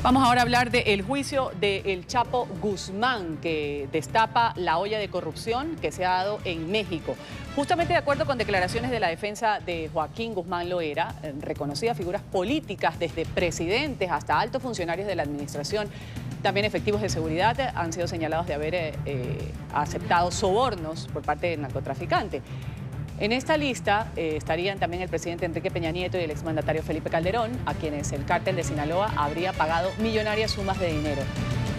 Vamos ahora a hablar del juicio del Chapo Guzmán, que destapa la olla de corrupción que se ha dado en México. Justamente de acuerdo con declaraciones de la defensa de Joaquín Guzmán Loera, reconocidas figuras políticas desde presidentes hasta altos funcionarios de la administración, también efectivos de seguridad, han sido señalados de haber aceptado sobornos por parte del narcotraficante. En esta lista estarían también el presidente Enrique Peña Nieto y el exmandatario Felipe Calderón, a quienes el cártel de Sinaloa habría pagado millonarias sumas de dinero.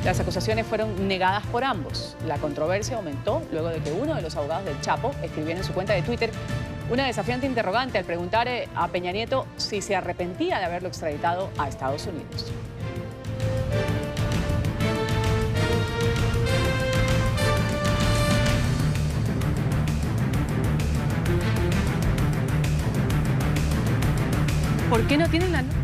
Las acusaciones fueron negadas por ambos. La controversia aumentó luego de que uno de los abogados del Chapo escribiera en su cuenta de Twitter una desafiante interrogante al preguntar a Peña Nieto si se arrepentía de haberlo extraditado a Estados Unidos. ¿Por qué no tienen la nota?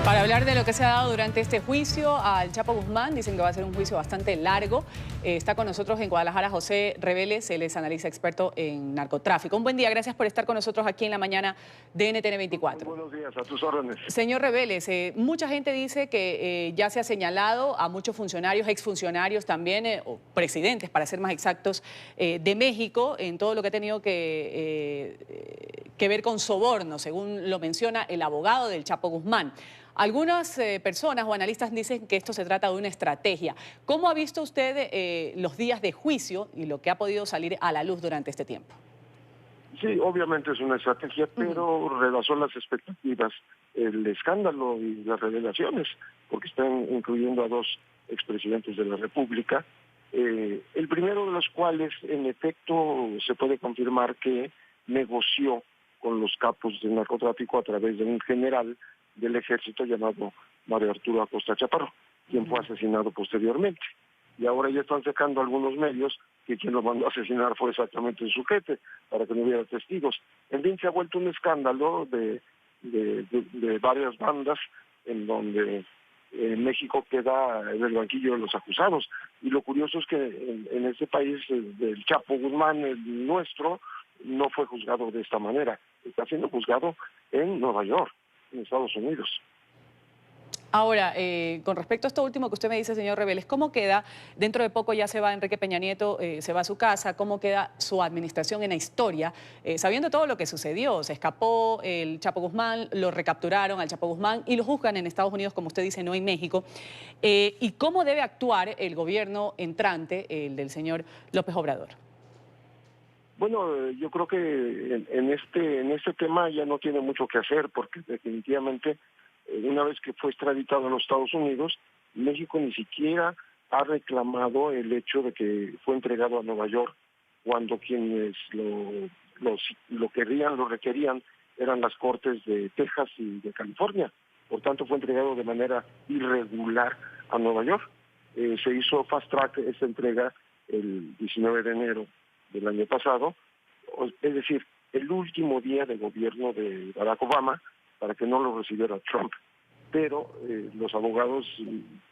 Para hablar de lo que se ha dado durante este juicio al Chapo Guzmán, dicen que va a ser un juicio bastante largo. Está con nosotros en Guadalajara José Reveles, él es analista experto en narcotráfico. Un buen día, gracias por estar con nosotros aquí en la mañana de NTN 24. Buenos días, a tus órdenes. Señor Reveles, mucha gente dice que ya se ha señalado a muchos funcionarios, exfuncionarios también, o presidentes, para ser más exactos, de México, en todo lo que ha tenido que ver con sobornos, según lo menciona el abogado del Chapo Guzmán. Algunas personas o analistas dicen que esto se trata de una estrategia. ¿Cómo ha visto usted los días de juicio y lo que ha podido salir a la luz durante este tiempo? Sí, obviamente es una estrategia, pero rebasó las expectativas el escándalo y las revelaciones, porque están incluyendo a dos expresidentes de la República, el primero de los cuales, en efecto, se puede confirmar que negoció con los capos del narcotráfico a través de un general del ejército llamado Mario Arturo Acosta Chaparro, quien fue asesinado posteriormente. Y ahora ya están sacando algunos medios que quien lo mandó a asesinar fue exactamente el sujeto, para que no hubiera testigos. En fin, se ha vuelto un escándalo de varias bandas en donde México queda en el banquillo de los acusados. Y lo curioso es que en este país del Chapo Guzmán, el nuestro, no fue juzgado de esta manera. Está siendo juzgado en Nueva York, en Estados Unidos. Ahora, con respecto a esto último que usted me dice, señor Reveles, ¿cómo queda? Dentro de poco ya se va Enrique Peña Nieto, se va a su casa. ¿Cómo queda su administración en la historia? Sabiendo todo lo que sucedió, se escapó el Chapo Guzmán, lo recapturaron al Chapo Guzmán y lo juzgan en Estados Unidos, como usted dice, no en México. ¿Y cómo debe actuar el gobierno entrante, el del señor López Obrador? Bueno, yo creo que en este tema ya no tiene mucho que hacer, porque definitivamente una vez que fue extraditado a los Estados Unidos, México ni siquiera ha reclamado el hecho de que fue entregado a Nueva York, cuando quienes lo querían, lo requerían, eran las cortes de Texas y de California. Por tanto, fue entregado de manera irregular a Nueva York. Se hizo fast track esta entrega el 19 de enero del año pasado, es decir, el último día de gobierno de Barack Obama, para que no lo recibiera Trump. Pero los abogados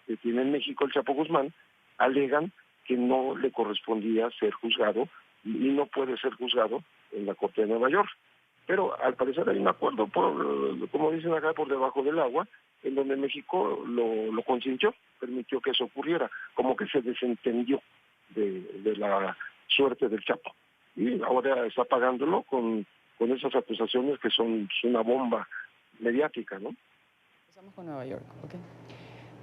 que tiene en México el Chapo Guzmán alegan que no le correspondía ser juzgado y no puede ser juzgado en la Corte de Nueva York. Pero al parecer hay un acuerdo, como dicen acá, por debajo del agua, en donde México lo consintió, permitió que eso ocurriera, como que se desentendió de la suerte del Chapo. Y ahora está pagándolo con esas acusaciones que son una bomba mediática, ¿no? Empezamos con Nueva York, ¿ok?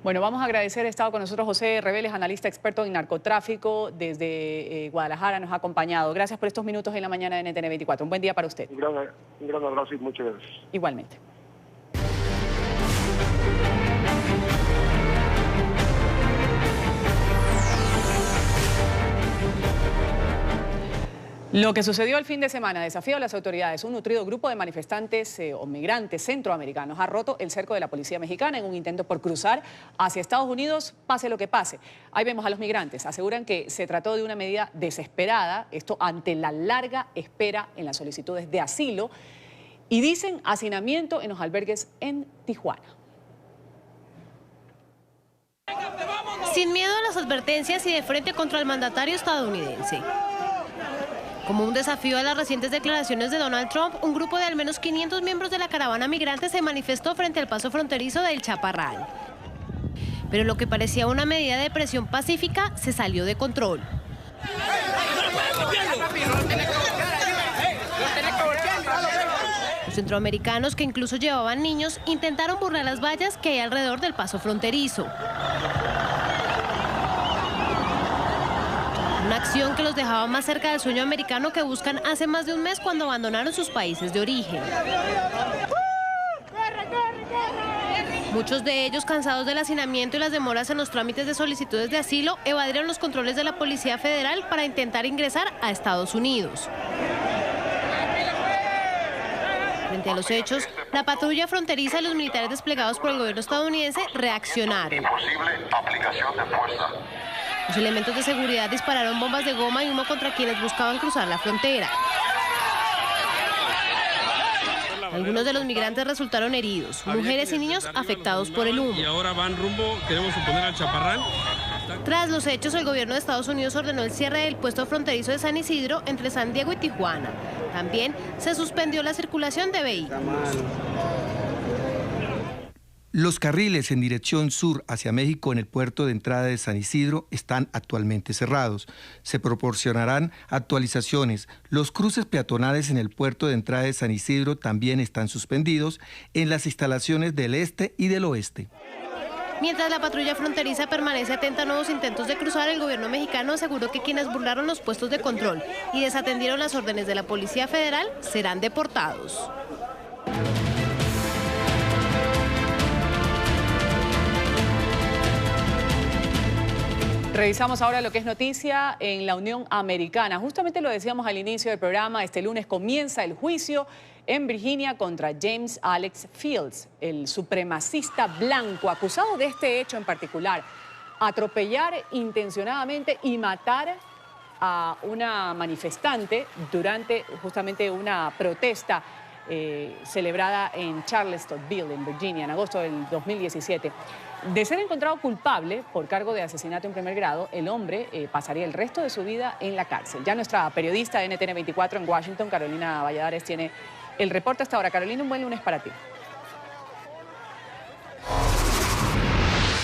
Bueno, vamos a agradecer, ha estado con nosotros José Reveles, analista experto en narcotráfico, desde Guadalajara nos ha acompañado. Gracias por estos minutos en la mañana de NTN 24. Un buen día para usted. Un gran abrazo y muchas gracias. Igualmente. Lo que sucedió el fin de semana desafió a las autoridades. Un nutrido grupo de manifestantes o migrantes centroamericanos ha roto el cerco de la policía mexicana en un intento por cruzar hacia Estados Unidos, pase lo que pase. Ahí vemos a los migrantes. Aseguran que se trató de una medida desesperada, esto ante la larga espera en las solicitudes de asilo, y dicen hacinamiento en los albergues en Tijuana. sin miedo a las advertencias y de frente contra el mandatario estadounidense. Como un desafío a las recientes declaraciones de Donald Trump, un grupo de al menos 500 miembros de la caravana migrante se manifestó frente al paso fronterizo del Chaparral. Pero lo que parecía una medida de presión pacífica se salió de control. Los centroamericanos, que incluso llevaban niños, intentaron burlar las vallas que hay alrededor del paso fronterizo. Una acción que los dejaba más cerca del sueño americano que buscan hace más de un mes cuando abandonaron sus países de origen. Muchos de ellos, cansados del hacinamiento y las demoras en los trámites de solicitudes de asilo, evadieron los controles de la Policía Federal para intentar ingresar a Estados Unidos. Frente a los hechos, la patrulla fronteriza y los militares desplegados por el gobierno estadounidense reaccionaron. Los elementos de seguridad dispararon bombas de goma y humo contra quienes buscaban cruzar la frontera. Algunos de los migrantes resultaron heridos, mujeres y niños afectados por el humo. Y ahora van rumbo, queremos suponer, al Chaparral. Tras los hechos, el gobierno de Estados Unidos ordenó el cierre del puesto fronterizo de San Isidro entre San Diego y Tijuana. También se suspendió la circulación de vehículos. Los carriles en dirección sur hacia México en el puerto de entrada de San Isidro están actualmente cerrados. Se proporcionarán actualizaciones. Los cruces peatonales en el puerto de entrada de San Isidro también están suspendidos en las instalaciones del este y del oeste. Mientras la patrulla fronteriza permanece atenta a nuevos intentos de cruzar, el gobierno mexicano aseguró que quienes burlaron los puestos de control y desatendieron las órdenes de la Policía Federal serán deportados. Revisamos ahora lo que es noticia en la Unión Americana. Justamente lo decíamos al inicio del programa, este lunes comienza el juicio en Virginia contra James Alex Fields, el supremacista blanco acusado de este hecho en particular, atropellar intencionadamente y matar a una manifestante durante justamente una protesta celebrada en Charlottesville, en Virginia, en agosto del 2017. De ser encontrado culpable por cargo de asesinato en primer grado, el hombre pasaría el resto de su vida en la cárcel. Ya nuestra periodista de NTN 24 en Washington, Carolina Valladares, tiene el reporte hasta ahora. Carolina, un buen lunes para ti.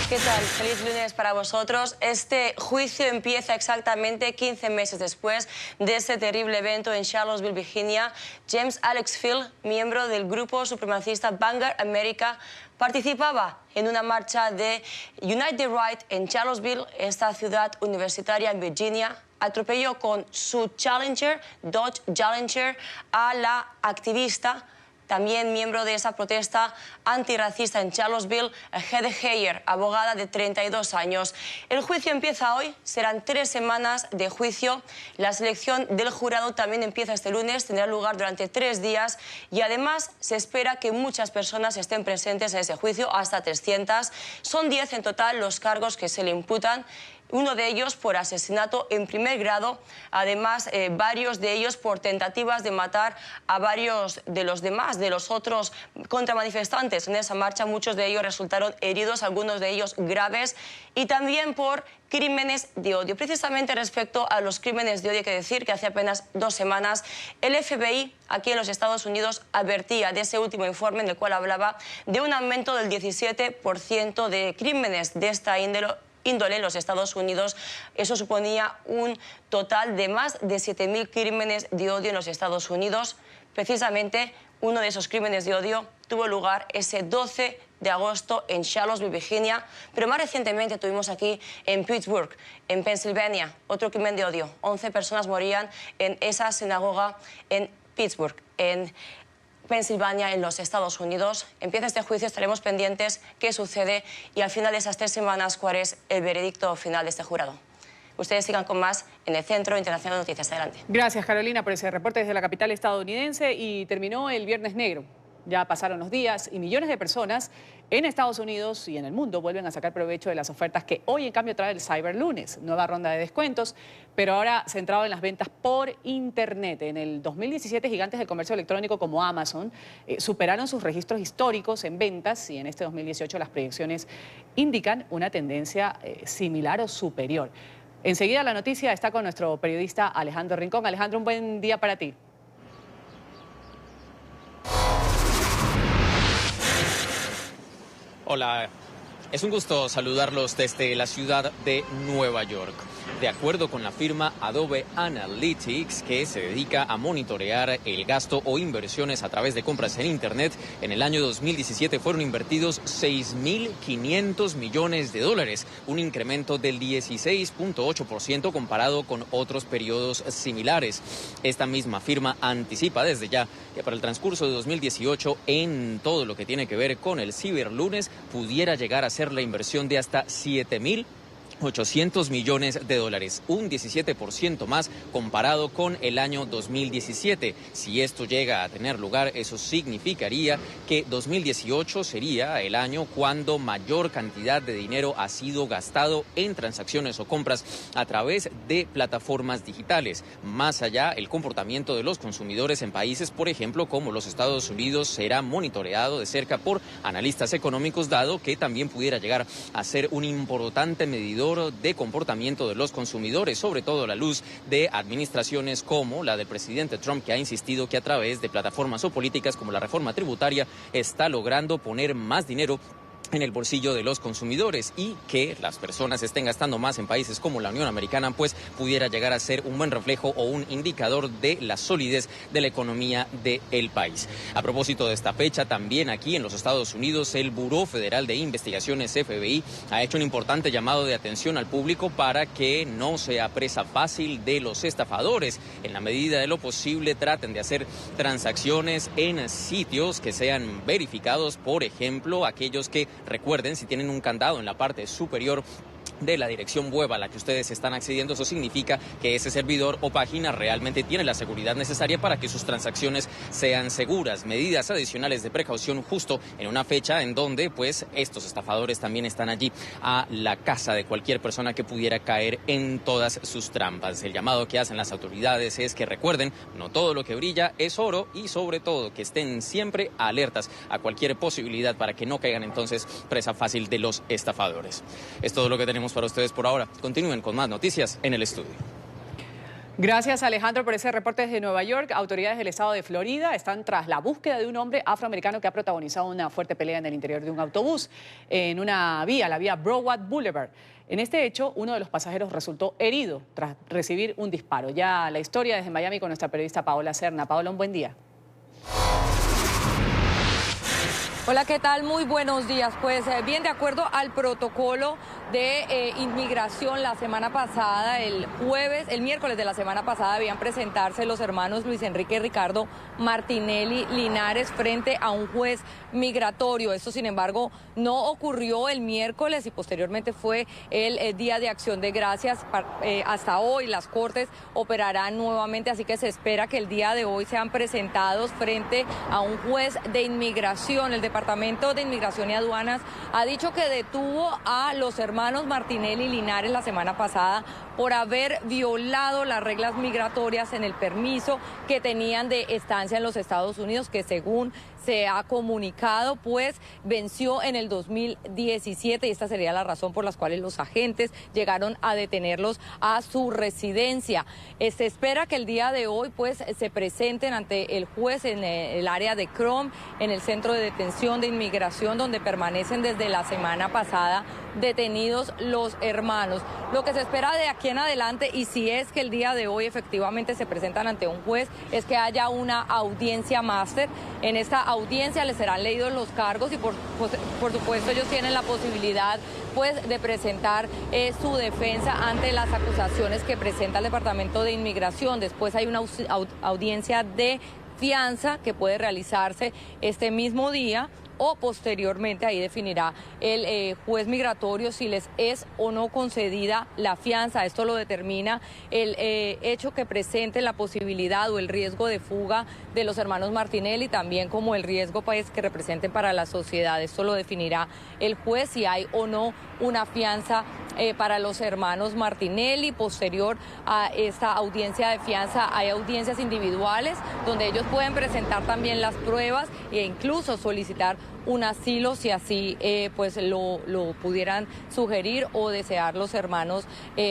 ¿Qué tal? Feliz lunes para vosotros. Este juicio empieza exactamente 15 meses después de ese terrible evento en Charlottesville, Virginia. James Alex Fields, miembro del grupo supremacista Vanguard America, participaba en una marcha de Unite the Right en Charlottesville, esta ciudad universitaria en Virginia. Atropelló con su Challenger, Dodge Challenger, a la activista, también miembro de esa protesta antirracista en Charlottesville, Heather Heyer, abogada de 32 años. El juicio empieza hoy, serán 3 semanas de juicio. La selección del jurado también empieza este lunes, tendrá lugar durante 3 días y además se espera que muchas personas estén presentes en ese juicio, hasta 300. Son 10 en total los cargos que se le imputan. Uno de ellos por asesinato en primer grado, además varios de ellos por tentativas de matar a varios de los demás, de los otros contramanifestantes en esa marcha. Muchos de ellos resultaron heridos, algunos de ellos graves, y también por crímenes de odio. Precisamente respecto a los crímenes de odio, hay que decir que hace apenas 2 semanas el FBI aquí en los Estados Unidos advertía de ese último informe en el cual hablaba de un aumento del 17% de crímenes de esta índole en los Estados Unidos. Eso suponía un total de más de 7.000 crímenes de odio en los Estados Unidos. Precisamente uno de esos crímenes de odio tuvo lugar ese 12 de agosto en Charlottesville, Virginia, pero más recientemente tuvimos aquí en Pittsburgh, en Pensilvania, otro crimen de odio. 11 personas morían en esa sinagoga en Pittsburgh, en Pensilvania, en los Estados Unidos. Empieza este juicio, estaremos pendientes qué sucede y al final de esas 3 semanas cuál es el veredicto final de este jurado. Ustedes sigan con más en el Centro Internacional de Noticias. Adelante. Gracias, Carolina, por ese reporte desde la capital estadounidense. Y terminó el Viernes Negro. Ya pasaron los días y millones de personas en Estados Unidos y en el mundo vuelven a sacar provecho de las ofertas que hoy en cambio trae el Cyber Lunes. Nueva ronda de descuentos, pero ahora centrado en las ventas por Internet. En el 2017, gigantes del comercio electrónico como Amazon superaron sus registros históricos en ventas y en este 2018 las proyecciones indican una tendencia similar o superior. Enseguida la noticia está con nuestro periodista Alejandro Rincón. Alejandro, un buen día para ti. Hola, es un gusto saludarlos desde la ciudad de Nueva York. De acuerdo con la firma Adobe Analytics, que se dedica a monitorear el gasto o inversiones a través de compras en Internet, en el año 2017 fueron invertidos $6.500 millones, un incremento del 16.8% comparado con otros periodos similares. Esta misma firma anticipa desde ya que para el transcurso de 2018, en todo lo que tiene que ver con el Ciberlunes, pudiera llegar a ser la inversión de hasta $7.800 millones, un 17% más comparado con el año 2017. Si esto llega a tener lugar, eso significaría que 2018 sería el año cuando mayor cantidad de dinero ha sido gastado en transacciones o compras a través de plataformas digitales. Más allá, el comportamiento de los consumidores en países, por ejemplo, como los Estados Unidos, será monitoreado de cerca por analistas económicos, dado que también pudiera llegar a ser un importante medidor de comportamiento de los consumidores, sobre todo a la luz de administraciones como la del presidente Trump, que ha insistido que a través de plataformas o políticas como la reforma tributaria está logrando poner más dinero en el bolsillo de los consumidores, y que las personas estén gastando más en países como la Unión Americana, pues pudiera llegar a ser un buen reflejo o un indicador de la solidez de la economía del país. A propósito de esta fecha, también aquí en los Estados Unidos, el Buró Federal de Investigaciones, FBI, ha hecho un importante llamado de atención al público para que no sea presa fácil de los estafadores. En la medida de lo posible, traten de hacer transacciones en sitios que sean verificados, por ejemplo, aquellos que, recuerden, si tienen un candado en la parte superior de la dirección web a la que ustedes están accediendo, eso significa que ese servidor o página realmente tiene la seguridad necesaria para que sus transacciones sean seguras. Medidas adicionales de precaución justo en una fecha en donde pues estos estafadores también están allí a la caza de cualquier persona que pudiera caer en todas sus trampas. El llamado que hacen las autoridades es que recuerden, no todo lo que brilla es oro, y sobre todo que estén siempre alertas a cualquier posibilidad para que no caigan entonces presa fácil de los estafadores. Es todo lo que tenemos para ustedes por ahora. Continúen con más noticias en el estudio. Gracias, Alejandro, por ese reporte desde Nueva York. Autoridades del estado de Florida están tras la búsqueda de un hombre afroamericano que ha protagonizado una fuerte pelea en el interior de un autobús en una vía, la vía Broward Boulevard. En este hecho, uno de los pasajeros resultó herido tras recibir un disparo. Ya la historia desde Miami con nuestra periodista Paola Serna. Paola, un buen día. Hola, ¿qué tal? Muy buenos días. Pues bien, de acuerdo al protocolo de inmigración, la semana pasada, el miércoles de la semana pasada, debían presentarse los hermanos Luis Enrique y Ricardo Martinelli Linares frente a un juez migratorio. Esto, sin embargo, no ocurrió el miércoles y posteriormente fue el Día de Acción de Gracias. Hasta hoy las cortes operarán nuevamente, así que se espera que el día de hoy sean presentados frente a un juez de inmigración. El Departamento de Inmigración y Aduanas ha dicho que detuvo a los hermanos Martinelli Linares la semana pasada por haber violado las reglas migratorias en el permiso que tenían de estancia en los Estados Unidos, que según se ha comunicado, pues venció en el 2017, y esta sería la razón por la cual los agentes llegaron a detenerlos a su residencia. Se espera que el día de hoy pues se presenten ante el juez en el área de Chrome, en el centro de detención de inmigración, donde permanecen desde la semana pasada detenidos los hermanos. Lo que se espera de aquí en adelante, y si es que el día de hoy efectivamente se presentan ante un juez, es que haya una audiencia máster. En esta audiencia les serán leídos los cargos y por supuesto ellos tienen la posibilidad pues de presentar su defensa ante las acusaciones que presenta el Departamento de Inmigración. Después hay una audiencia de fianza que puede realizarse este mismo día, o posteriormente ahí definirá el juez migratorio si les es o no concedida la fianza. Esto lo determina el hecho que presente la posibilidad o el riesgo de fuga de los hermanos Martinelli, también como el riesgo pues, que representen para la sociedad. Esto lo definirá el juez si hay o no una fianza para los hermanos Martinelli. Posterior a esta audiencia de fianza hay audiencias individuales donde ellos pueden presentar también las pruebas e incluso solicitar un asilo si así pues lo pudieran sugerir o desear los hermanos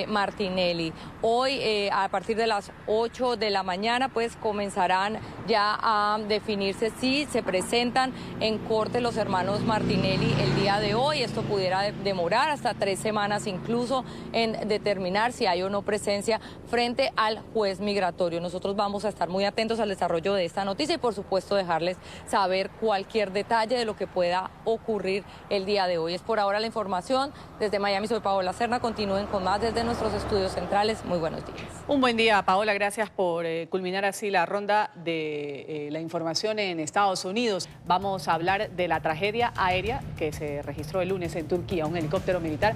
Martinelli. Hoy a partir de las 8 de la mañana pues comenzarán ya a definirse si se presentan en corte los hermanos Martinelli el día de hoy. Esto pudiera demorar hasta 3 semanas incluso en determinar si hay o no presencia frente al juez migratorio. Nosotros vamos a estar muy atentos al desarrollo de esta noticia y por supuesto dejarles saber cualquier detalle de lo que pueda ocurrir el día de hoy. Es por ahora la información. Desde Miami soy Paola Serna. Continúen con más desde nuestros estudios centrales. Muy buenos días. Un buen día, Paola. Gracias por culminar así la ronda de la información en Estados Unidos. Vamos a hablar de la tragedia aérea que se registró el lunes en Turquía. Un helicóptero militar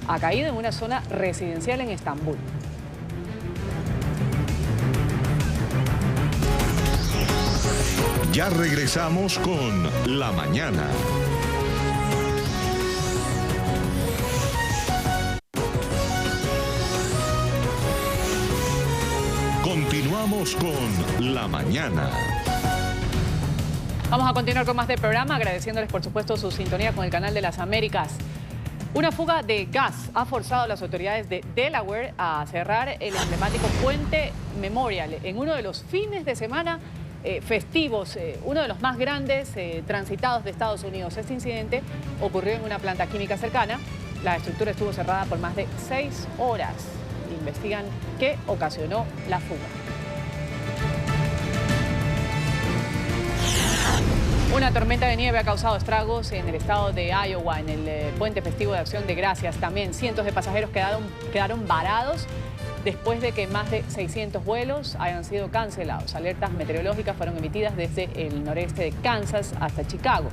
ha caído en una zona residencial en Estambul. Ya regresamos con La Mañana. Continuamos con La Mañana. Vamos a continuar con más del programa, agradeciéndoles por supuesto su sintonía con el Canal de las Américas. Una fuga de gas ha forzado a las autoridades de Delaware a cerrar el emblemático Puente Memorial en uno de los fines de semana festivos, uno de los más grandes transitados de Estados Unidos. Este incidente ocurrió en una planta química cercana. La estructura estuvo cerrada por más de 6 horas. Investigan qué ocasionó la fuga. Una tormenta de nieve ha causado estragos en el estado de Iowa, en el puente festivo de Acción de Gracias. También cientos de pasajeros quedaron varados después de que más de 600 vuelos hayan sido cancelados. Alertas meteorológicas fueron emitidas desde el noreste de Kansas hasta Chicago.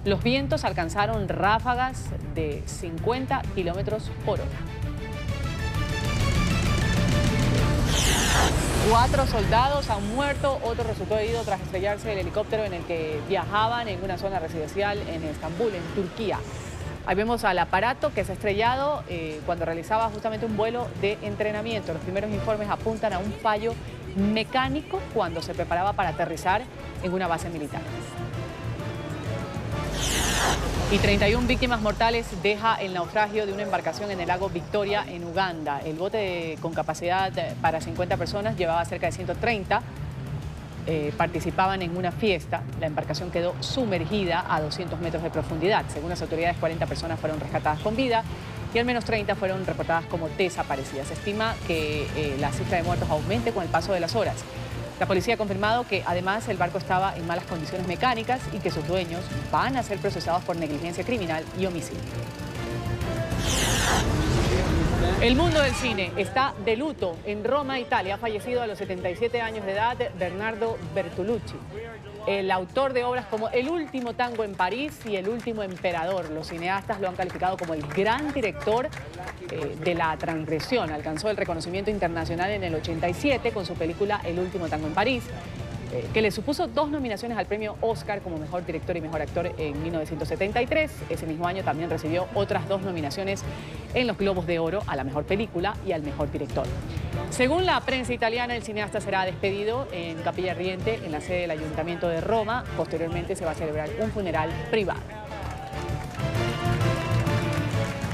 Los vientos alcanzaron ráfagas de 50 kilómetros por hora. 4 soldados han muerto, otro resultó herido tras estrellarse el helicóptero en el que viajaban en una zona residencial en Estambul, en Turquía. Ahí vemos al aparato que se ha estrellado cuando realizaba justamente un vuelo de entrenamiento. Los primeros informes apuntan a un fallo mecánico cuando se preparaba para aterrizar en una base militar. Y 31 víctimas mortales deja el naufragio de una embarcación en el lago Victoria, en Uganda. El bote con capacidad para 50 personas llevaba cerca de 130. Participaban en una fiesta. La embarcación quedó sumergida a 200 metros de profundidad. Según las autoridades, 40 personas fueron rescatadas con vida y al menos 30 fueron reportadas como desaparecidas. Se estima que la cifra de muertos aumente con el paso de las horas. La policía ha confirmado que además el barco estaba en malas condiciones mecánicas y que sus dueños van a ser procesados por negligencia criminal y homicidio. El mundo del cine está de luto. En Roma, Italia, ha fallecido a los 77 años de edad Bernardo Bertolucci, el autor de obras como El último tango en París y El último emperador. Los cineastas lo han calificado como el gran director de la transgresión. Alcanzó el reconocimiento internacional en el 87 con su película El último tango en París, que le supuso 2 nominaciones al premio Oscar como mejor director y mejor actor en 1973. Ese mismo año también recibió otras 2 nominaciones en los Globos de Oro a la mejor película y al mejor director. Según la prensa italiana, el cineasta será despedido en Capilla Ardiente, en la sede del Ayuntamiento de Roma. Posteriormente se va a celebrar un funeral privado.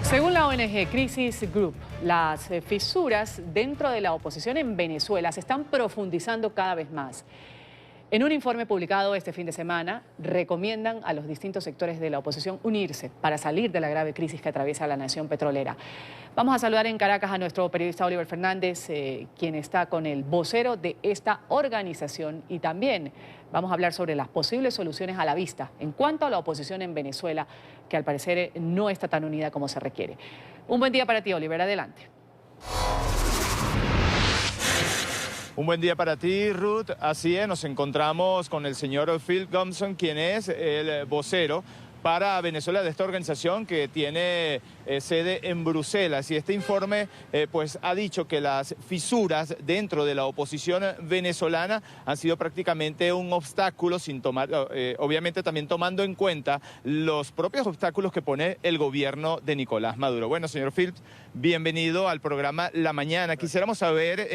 Según la ONG Crisis Group, las fisuras dentro de la oposición en Venezuela se están profundizando cada vez más. En un informe publicado este fin de semana, recomiendan a los distintos sectores de la oposición unirse para salir de la grave crisis que atraviesa la nación petrolera. Vamos a saludar en Caracas a nuestro periodista Oliver Fernández, quien está con el vocero de esta organización, y también vamos a hablar sobre las posibles soluciones a la vista en cuanto a la oposición en Venezuela, que al parecer no está tan unida como se requiere. Un buen día para ti, Oliver. Adelante. Un buen día para ti, Ruth. Así es, nos encontramos con el señor Phil Gomson, quien es el vocero para Venezuela de esta organización que tiene sede en Bruselas. Y este informe pues ha dicho que las fisuras dentro de la oposición venezolana han sido prácticamente un obstáculo, sin tomar, obviamente también tomando en cuenta los propios obstáculos que pone el gobierno de Nicolás Maduro. Bueno, señor Phillips, bienvenido al programa La Mañana. Quisiéramos saber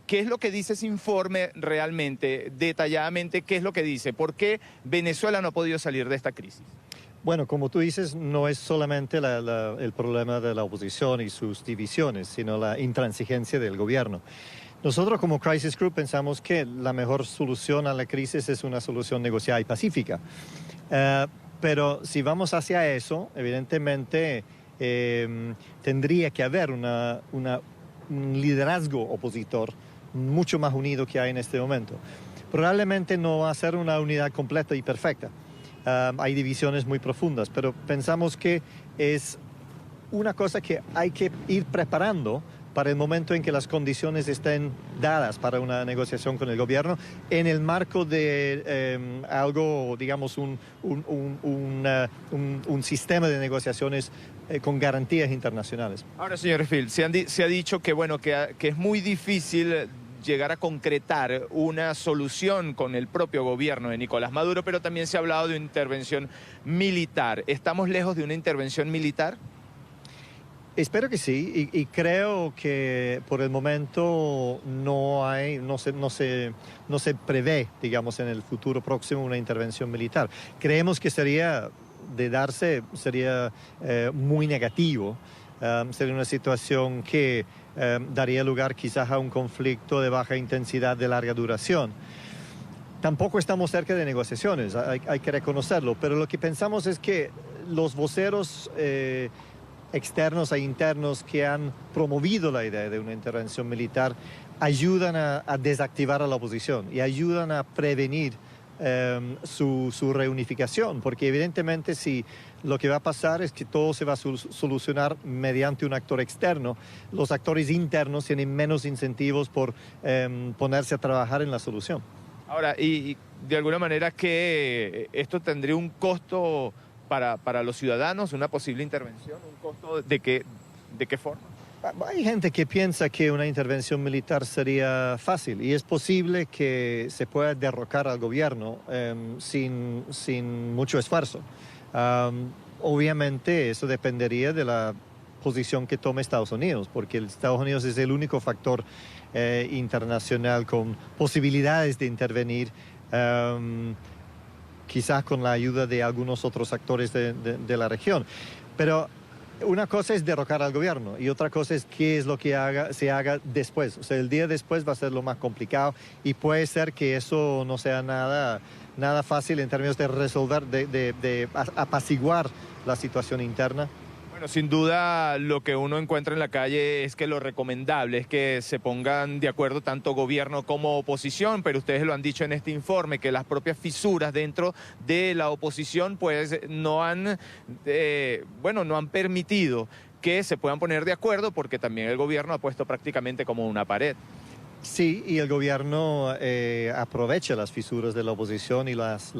qué es lo que dice ese informe realmente, detalladamente, qué es lo que dice, por qué Venezuela no ha podido salir de esta crisis. Bueno, como tú dices, no es solamente el problema de la oposición y sus divisiones, sino la intransigencia del gobierno. Nosotros como Crisis Group pensamos que la mejor solución a la crisis es una solución negociada y pacífica. Pero si vamos hacia eso, evidentemente tendría que haber un liderazgo opositor mucho más unido que hay en este momento. Probablemente no va a ser una unidad completa y perfecta. Hay divisiones muy profundas, pero pensamos que es una cosa que hay que ir preparando para el momento en que las condiciones estén dadas para una negociación con el gobierno en el marco de algo, digamos, un sistema de negociaciones con garantías internacionales. Ahora, señor Phil, se ha dicho que, bueno, que es muy difícil llegar a concretar una solución con el propio gobierno de Nicolás Maduro, pero también se ha hablado de una intervención militar. ¿Estamos lejos de una intervención militar? Espero que sí, y creo que por el momento no se prevé, digamos, en el futuro próximo una intervención militar. Creemos que sería muy negativo. Sería una situación que daría lugar quizás a un conflicto de baja intensidad de larga duración. Tampoco estamos cerca de negociaciones, hay que reconocerlo, pero lo que pensamos es que los voceros externos e internos que han promovido la idea de una intervención militar ayudan a desactivar a la oposición y ayudan a prevenir su reunificación, porque evidentemente si lo que va a pasar es que todo se va a solucionar mediante un actor externo, los actores internos tienen menos incentivos por ponerse a trabajar en la solución. Ahora, y de alguna manera que esto tendría un costo para los ciudadanos, una posible intervención, un costo de qué forma. Hay gente que piensa que una intervención militar sería fácil y es posible que se pueda derrocar al gobierno sin mucho esfuerzo. Obviamente eso dependería de la posición que tome Estados Unidos, porque Estados Unidos es el único factor internacional con posibilidades de intervenir, quizás con la ayuda de algunos otros actores de la región. Pero una cosa es derrocar al gobierno y otra cosa es qué es lo que se haga después. O sea, el día después va a ser lo más complicado y puede ser que eso no sea nada fácil en términos de resolver, de apaciguar la situación interna. Bueno, sin duda lo que uno encuentra en la calle es que lo recomendable es que se pongan de acuerdo tanto gobierno como oposición, pero ustedes lo han dicho en este informe, que las propias fisuras dentro de la oposición pues no han permitido que se puedan poner de acuerdo, porque también el gobierno ha puesto prácticamente como una pared. Sí, y el gobierno aprovecha las fisuras de la oposición y las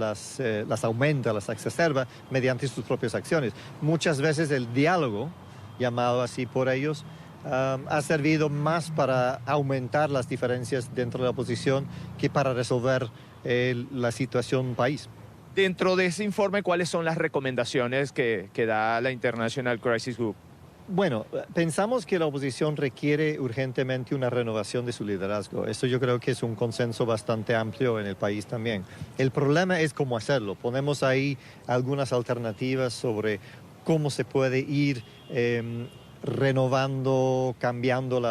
aumenta, las exacerba mediante sus propias acciones. Muchas veces el diálogo, llamado así por ellos, ha servido más para aumentar las diferencias dentro de la oposición que para resolver la situación país. Dentro de ese informe, ¿cuáles son las recomendaciones que da la International Crisis Group? Bueno, pensamos que la oposición requiere urgentemente una renovación de su liderazgo. Esto yo creo que es un consenso bastante amplio en el país también. El problema es cómo hacerlo. Ponemos ahí algunas alternativas sobre cómo se puede ir renovando, cambiando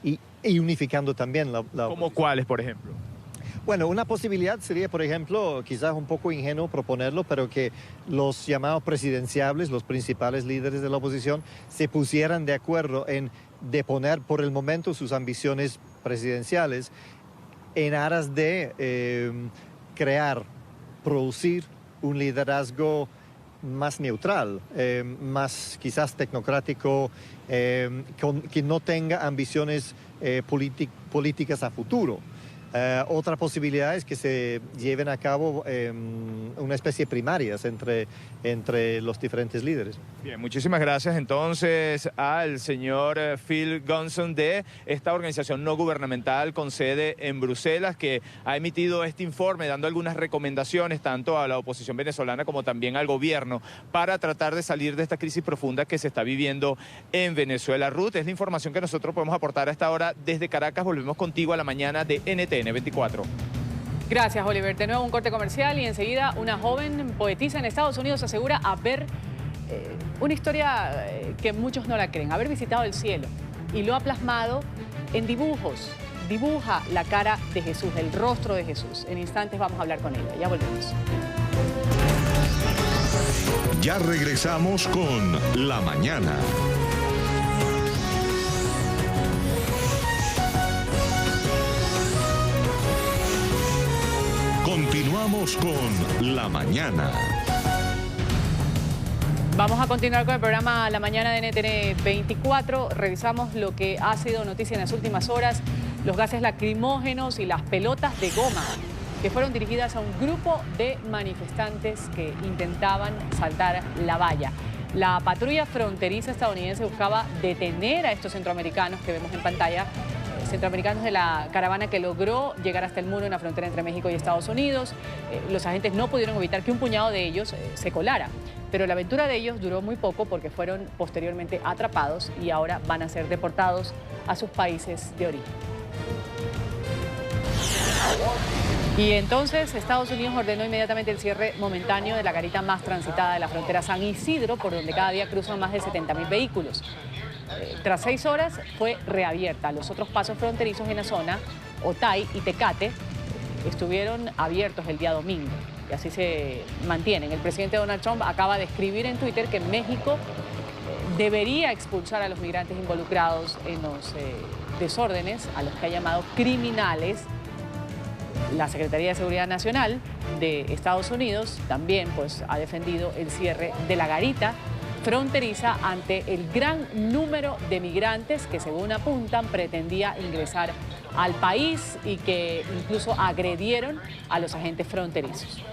y unificando también la ¿Cómo cuáles, por ejemplo? Bueno, una posibilidad sería, por ejemplo, quizás un poco ingenuo proponerlo, pero que los llamados presidenciables, los principales líderes de la oposición, se pusieran de acuerdo en deponer por el momento sus ambiciones presidenciales en aras de crear, producir un liderazgo más neutral, más quizás tecnocrático, que no tenga ambiciones políticas a futuro. Otra posibilidad es que se lleven a cabo una especie de primarias entre los diferentes líderes. Bien, muchísimas gracias entonces al señor Phil Gunson de esta organización no gubernamental con sede en Bruselas, que ha emitido este informe dando algunas recomendaciones tanto a la oposición venezolana como también al gobierno para tratar de salir de esta crisis profunda que se está viviendo en Venezuela. Ruth, es la información que nosotros podemos aportar a esta hora desde Caracas. Volvemos contigo a la mañana de NTN 24. Gracias, Oliver. De nuevo un corte comercial y enseguida una joven poetisa en Estados Unidos asegura haber una historia que muchos no la creen, haber visitado el cielo y lo ha plasmado en dibujos. Dibuja la cara de Jesús, el rostro de Jesús. En instantes vamos a hablar con ella. Ya volvemos. Ya regresamos con La Mañana. Continuamos con La Mañana. Vamos a continuar con el programa La Mañana de NTN 24. Revisamos lo que ha sido noticia en las últimas horas, los gases lacrimógenos y las pelotas de goma que fueron dirigidas a un grupo de manifestantes que intentaban saltar la valla. La patrulla fronteriza estadounidense buscaba detener a estos centroamericanos que vemos en pantalla, centroamericanos de la caravana que logró llegar hasta el muro en la frontera entre México y Estados Unidos. Los agentes no pudieron evitar que un puñado de ellos se colara, pero la aventura de ellos duró muy poco porque fueron posteriormente atrapados y ahora van a ser deportados a sus países de origen. Y entonces Estados Unidos ordenó inmediatamente el cierre momentáneo de la garita más transitada de la frontera San Isidro, por donde cada día cruzan más de 70.000 vehículos. Tras 6 horas fue reabierta. Los otros pasos fronterizos en la zona, Otay y Tecate, estuvieron abiertos el día domingo y así se mantienen. El presidente Donald Trump acaba de escribir en Twitter que México debería expulsar a los migrantes involucrados en los desórdenes, a los que ha llamado criminales. La Secretaría de Seguridad Nacional de Estados Unidos también ha defendido el cierre de la garita fronteriza ante el gran número de migrantes que, según apuntan, pretendía ingresar al país y que incluso agredieron a los agentes fronterizos.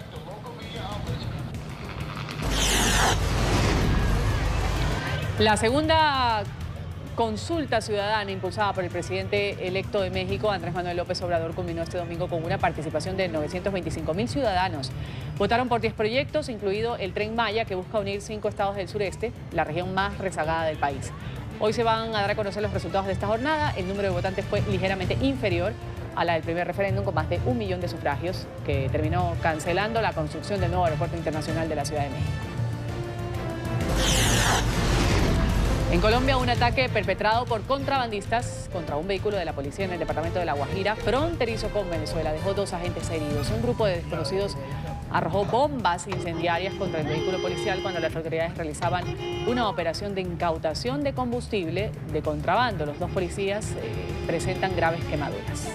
La segunda consulta ciudadana impulsada por el presidente electo de México, Andrés Manuel López Obrador, culminó este domingo con una participación de 925.000 ciudadanos. Votaron por 10 proyectos, incluido el Tren Maya, que busca unir 5 estados del sureste, la región más rezagada del país. Hoy se van a dar a conocer los resultados de esta jornada. El número de votantes fue ligeramente inferior a la del primer referéndum, con más de 1 millón de sufragios, que terminó cancelando la construcción del nuevo aeropuerto internacional de la Ciudad de México. En Colombia, un ataque perpetrado por contrabandistas contra un vehículo de la policía en el departamento de La Guajira, fronterizo con Venezuela, dejó 2 agentes heridos. Un grupo de desconocidos arrojó bombas incendiarias contra el vehículo policial cuando las autoridades realizaban una operación de incautación de combustible de contrabando. Los 2 policías presentan graves quemaduras.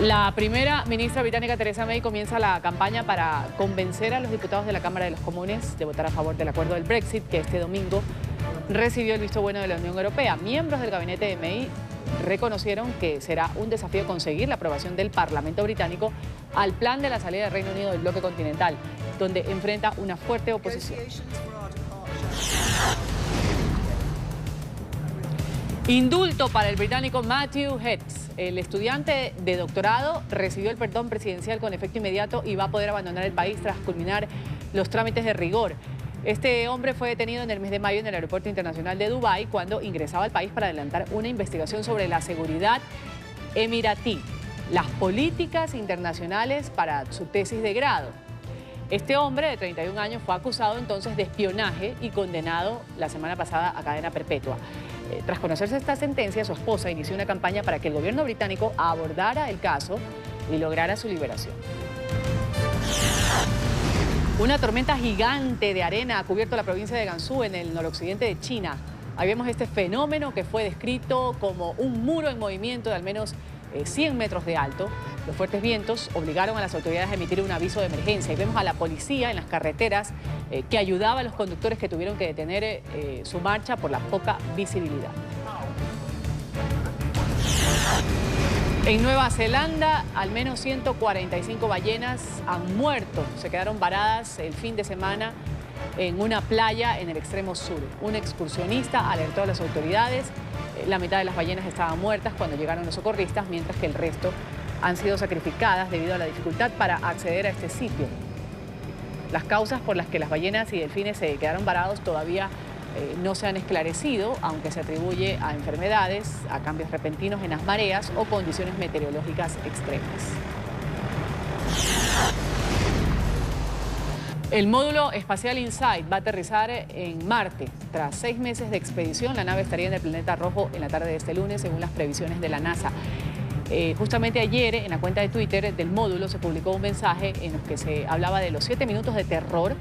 La primera ministra británica Theresa May comienza la campaña para convencer a los diputados de la Cámara de los Comunes de votar a favor del acuerdo del Brexit, que este domingo recibió el visto bueno de la Unión Europea. Miembros del gabinete de May reconocieron que será un desafío conseguir la aprobación del Parlamento británico al plan de la salida del Reino Unido del bloque continental, donde enfrenta una fuerte oposición. Indulto para el británico Matthew Hetz. El estudiante de doctorado recibió el perdón presidencial con efecto inmediato y va a poder abandonar el país tras culminar los trámites de rigor. Este hombre fue detenido en el mes de mayo en el aeropuerto internacional de Dubái cuando ingresaba al país para adelantar una investigación sobre la seguridad emiratí, las políticas internacionales para su tesis de grado. Este hombre de 31 años fue acusado entonces de espionaje y condenado la semana pasada a cadena perpetua. Tras conocerse esta sentencia, su esposa inició una campaña para que el gobierno británico abordara el caso y lograra su liberación. Una tormenta gigante de arena ha cubierto la provincia de Gansu, en el noroccidente de China. Ahí vemos este fenómeno que fue descrito como un muro en movimiento de al menos 100 metros de alto. Los fuertes vientos obligaron a las autoridades a emitir un aviso de emergencia y vemos a la policía en las carreteras que ayudaba a los conductores que tuvieron que detener su marcha por la poca visibilidad. En Nueva Zelanda, al menos 145 ballenas han muerto. Se quedaron varadas el fin de semana en una playa en el extremo sur. Un excursionista alertó a las autoridades. La mitad de las ballenas estaban muertas cuando llegaron los socorristas, mientras que el resto han sido sacrificadas debido a la dificultad para acceder a este sitio. Las causas por las que las ballenas y delfines se quedaron varados todavía no se han esclarecido, aunque se atribuye a enfermedades, a cambios repentinos en las mareas o condiciones meteorológicas extremas. El módulo espacial InSight va a aterrizar en Marte. Tras 6 meses de expedición, la nave estaría en el planeta rojo en la tarde de este lunes, según las previsiones de la NASA. Justamente ayer, en la cuenta de Twitter del módulo, se publicó un mensaje en el que se hablaba de los 7 minutos de terror,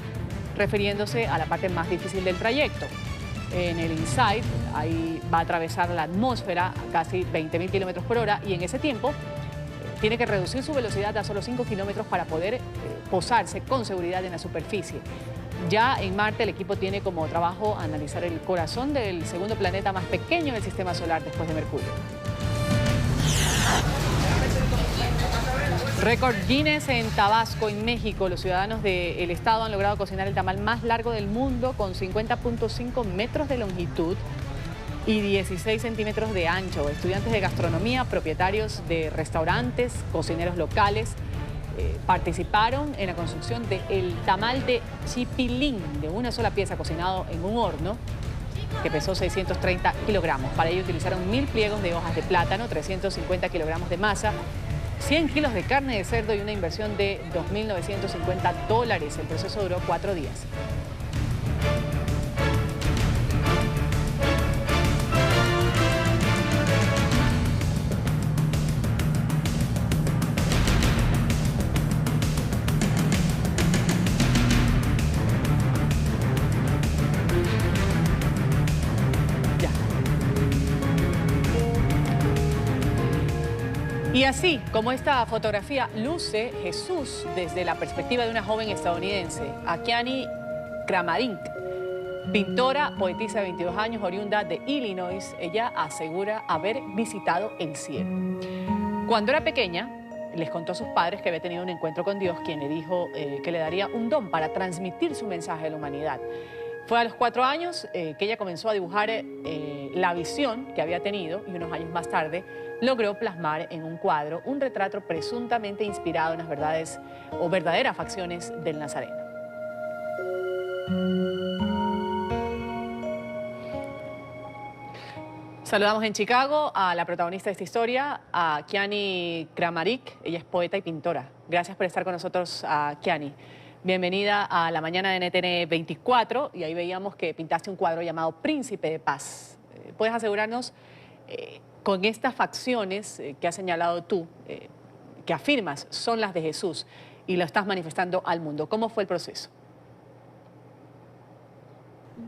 refiriéndose a la parte más difícil del trayecto. En el InSight, ahí va a atravesar la atmósfera a casi 20.000 kilómetros por hora y en ese tiempo tiene que reducir su velocidad a solo 5 kilómetros para poder posarse con seguridad en la superficie. Ya en Marte el equipo tiene como trabajo analizar el corazón del segundo planeta más pequeño del sistema solar después de Mercurio. Récord Guinness en Tabasco, en México. Los ciudadanos del estado han logrado cocinar el tamal más largo del mundo con 50.5 metros de longitud y 16 centímetros de ancho. Estudiantes de gastronomía, propietarios de restaurantes, cocineros locales participaron en la construcción del tamal de chipilín, de una sola pieza cocinado en un horno que pesó 630 kilogramos. Para ello utilizaron 1000 pliegos de hojas de plátano, 350 kilogramos de masa, 100 kilos de carne de cerdo y una inversión de $2.950. El proceso duró 4 días. Y así como esta fotografía luce Jesús desde la perspectiva de una joven estadounidense, Akiane Kramarink, pintora, poetisa de 22 años, oriunda de Illinois, ella asegura haber visitado el cielo. Cuando era pequeña, les contó a sus padres que había tenido un encuentro con Dios, quien le dijo que le daría un don para transmitir su mensaje a la humanidad. Fue a los 4 años que ella comenzó a dibujar la visión que había tenido y unos años más tarde logró plasmar en un cuadro un retrato presuntamente inspirado en las verdades o verdaderas facciones del Nazareno. Saludamos en Chicago a la protagonista de esta historia, a Akiane Kramarink. Ella es poeta y pintora. Gracias por estar con nosotros, Akiane. Bienvenida a la mañana de NTN 24 y ahí veíamos que pintaste un cuadro llamado Príncipe de Paz. ¿Puedes asegurarnos con estas facciones que has señalado tú, que afirmas son las de Jesús y lo estás manifestando al mundo? ¿Cómo fue el proceso?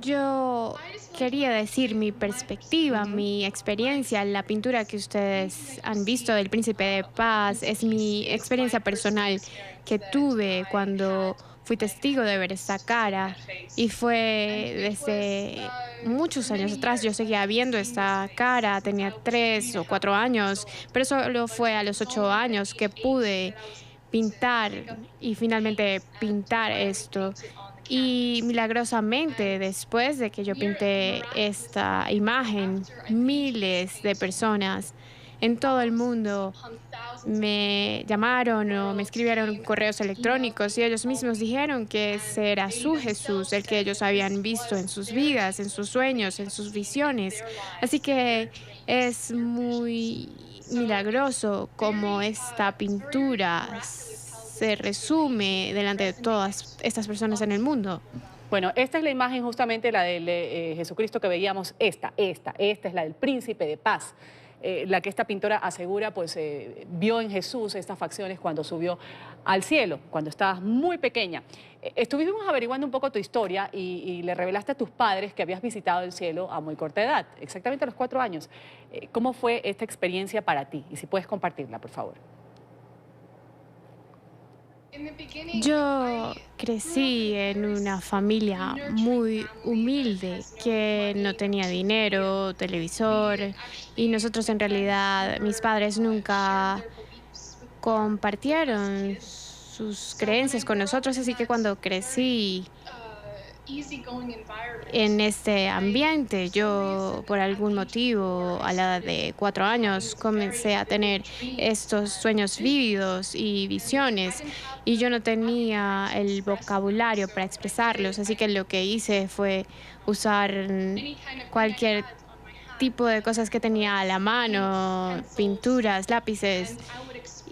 Yo quería decir mi perspectiva, mi experiencia, la pintura que ustedes han visto del Príncipe de Paz es mi experiencia personal que tuve cuando fui testigo de ver esta cara y fue desde muchos años atrás. Yo seguía viendo esta cara, tenía 3 o 4 años, pero solo fue a los 8 años que pude pintar y finalmente pintar esto. Y milagrosamente, después de que yo pinté esta imagen, miles de personas en todo el mundo me llamaron o me escribieron correos electrónicos y ellos mismos dijeron que ese era su Jesús, el que ellos habían visto en sus vidas, en sus sueños, en sus visiones. Así que es muy milagroso cómo esta pintura se resume delante de todas estas personas en el mundo. Bueno, esta es la imagen justamente, la de Jesucristo que veíamos, esta es la del Príncipe de Paz. la que esta pintora asegura pues vio en Jesús estas facciones cuando subió al cielo, cuando estabas muy pequeña. Estuvimos averiguando un poco tu historia y le revelaste a tus padres que habías visitado el cielo a muy corta edad, exactamente a los 4 años. ¿Cómo fue esta experiencia para ti? Y si puedes compartirla, por favor. Yo crecí en una familia muy humilde que no tenía dinero, televisor, y nosotros en realidad, mis padres nunca compartieron sus creencias con nosotros, así que cuando crecí en este ambiente, yo por algún motivo a la edad de 4 años comencé a tener estos sueños vívidos y visiones y yo no tenía el vocabulario para expresarlos, así que lo que hice fue usar cualquier tipo de cosas que tenía a la mano, pinturas, lápices,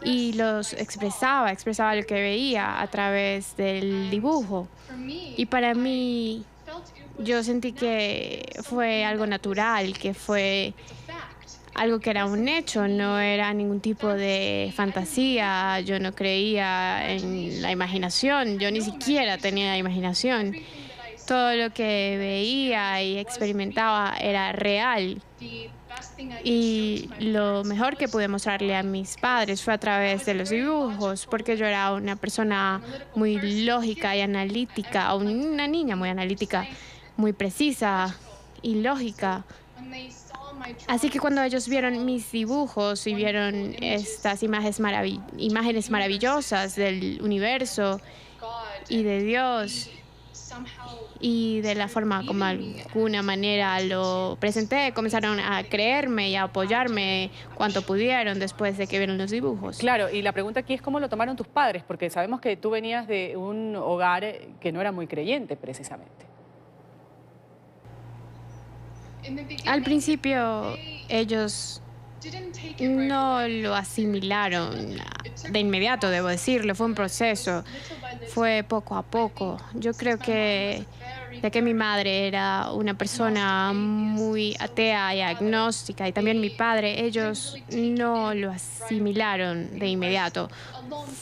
y los expresaba lo que veía a través del dibujo. Y para mí, yo sentí que fue algo natural, que fue algo que era un hecho, no era ningún tipo de fantasía, yo no creía en la imaginación, yo ni siquiera tenía imaginación. Todo lo que veía y experimentaba era real. Y lo mejor que pude mostrarle a mis padres fue a través de los dibujos, porque yo era una persona muy lógica y analítica, una niña muy analítica, muy precisa y lógica. Así que cuando ellos vieron mis dibujos y vieron estas imágenes maravillosas del universo y de Dios, y de la forma como alguna manera lo presenté, comenzaron a creerme y a apoyarme cuanto pudieron después de que vieron los dibujos. Claro, y la pregunta aquí es cómo lo tomaron tus padres, porque sabemos que tú venías de un hogar que no era muy creyente, precisamente. Al principio, ellos no lo asimilaron de inmediato, debo decirlo. Fue un proceso, fue poco a poco. Yo creo que ya que mi madre era una persona muy atea y agnóstica, y también mi padre, ellos no lo asimilaron de inmediato.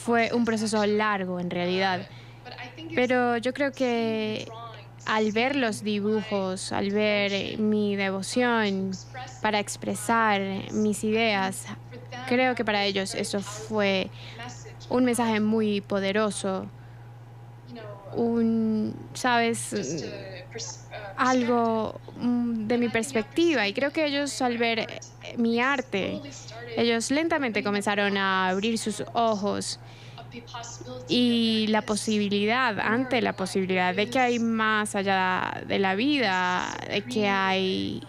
Fue un proceso largo, en realidad. Pero yo creo que al ver los dibujos, al ver mi devoción para expresar mis ideas, creo que para ellos eso fue un mensaje muy poderoso. Algo de mi perspectiva, y creo que ellos al ver mi arte, ellos lentamente comenzaron a abrir sus ojos y ante la posibilidad de que hay más allá de la vida, de que hay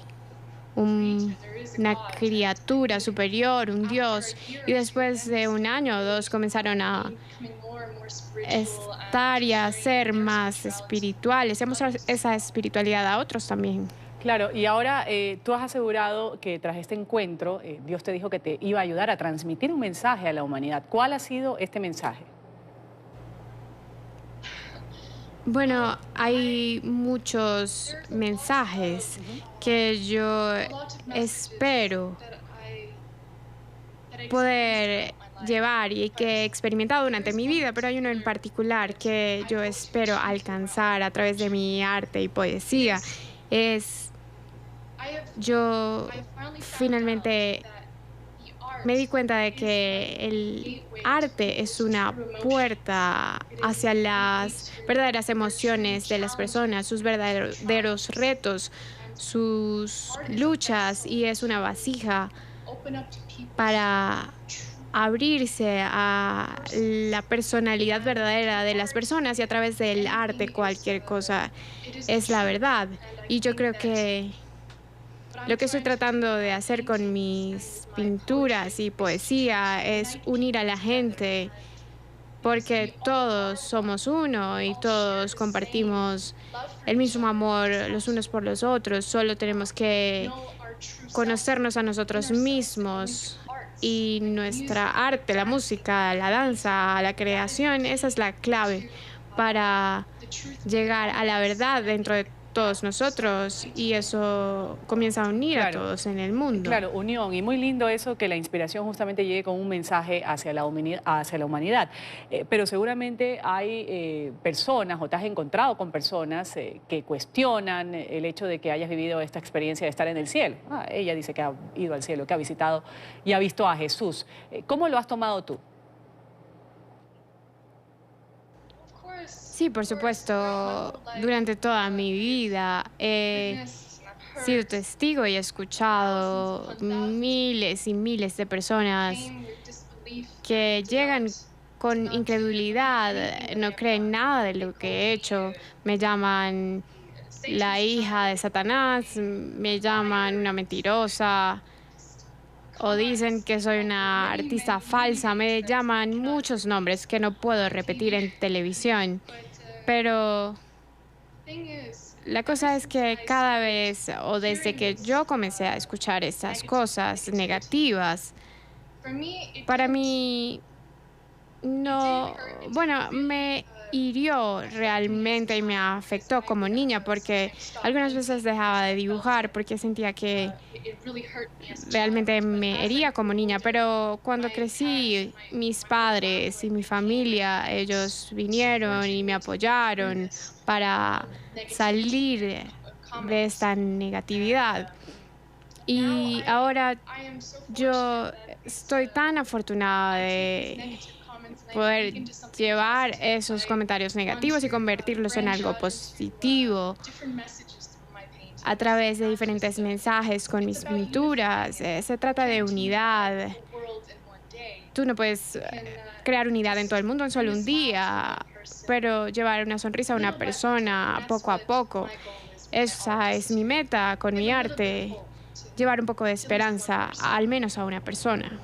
una criatura superior, un Dios, y después de 1 año o 2 comenzaron a estar y a ser más espirituales, y a mostrar esa espiritualidad a otros también. Claro, y ahora tú has asegurado que tras este encuentro, Dios te dijo que te iba a ayudar a transmitir un mensaje a la humanidad. ¿Cuál ha sido este mensaje? Bueno, hay muchos mensajes que yo espero poder llevar y que he experimentado durante mi vida, pero hay uno en particular que yo espero alcanzar a través de mi arte y poesía. Yo finalmente me di cuenta de que el arte es una puerta hacia las verdaderas emociones de las personas, sus verdaderos retos, sus luchas, y es una vasija para abrirse a la personalidad verdadera de las personas, y a través del arte cualquier cosa es la verdad. Y yo creo que lo que estoy tratando de hacer con mis pinturas y poesía es unir a la gente, porque todos somos uno y todos compartimos el mismo amor los unos por los otros. Solo tenemos que conocernos a nosotros mismos, y nuestra arte, la música, la danza, la creación, esa es la clave para llegar a la verdad dentro de todos nosotros y eso comienza a unir a todos en el mundo. Claro, unión. Y muy lindo eso, que la inspiración justamente llegue con un mensaje hacia la humanidad. Pero seguramente hay personas, o te has encontrado con personas que cuestionan el hecho de que hayas vivido esta experiencia de estar en el cielo. Ella dice que ha ido al cielo, que ha visitado y ha visto a Jesús. ¿Cómo lo has tomado tú? Sí, por supuesto. Durante toda mi vida he sido testigo y he escuchado miles y miles de personas que llegan con incredulidad, no creen nada de lo que he hecho. Me llaman la hija de Satanás, me llaman una mentirosa, o dicen que soy una artista falsa, me llaman muchos nombres que no puedo repetir en televisión. Pero la cosa es que cada vez, o desde que yo comencé a escuchar estas cosas negativas, para mí no, bueno, me hirió realmente y me afectó como niña, porque algunas veces dejaba de dibujar porque sentía que realmente me hería como niña. Pero cuando crecí, mis padres y mi familia, ellos vinieron y me apoyaron para salir de esta negatividad. Y ahora yo estoy tan afortunada de poder llevar esos comentarios negativos y convertirlos en algo positivo a través de diferentes mensajes con mis pinturas. Se trata de unidad. Tú no puedes crear unidad en todo el mundo en solo un día, pero llevar una sonrisa a una persona poco a poco. Esa es mi meta con mi arte, llevar un poco de esperanza, al menos a una persona.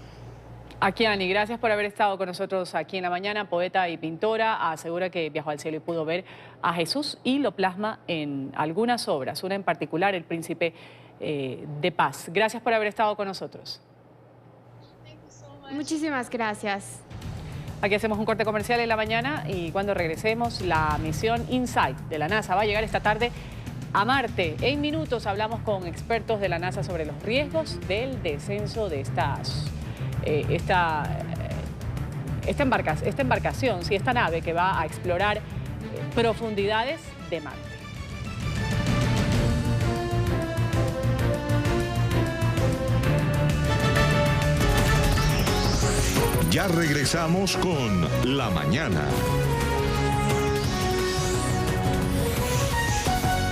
Akiani, gracias por haber estado con nosotros aquí en la mañana. Poeta y pintora, asegura que viajó al cielo y pudo ver a Jesús y lo plasma en algunas obras, una en particular, El Príncipe de Paz. Gracias por haber estado con nosotros. Muchísimas gracias. Aquí hacemos un corte comercial en la mañana y cuando regresemos, la misión InSight de la NASA va a llegar esta tarde a Marte. En minutos hablamos con expertos de la NASA sobre los riesgos del descenso de esta embarcación, esta nave que va a explorar profundidades de Marte. Ya regresamos con La Mañana.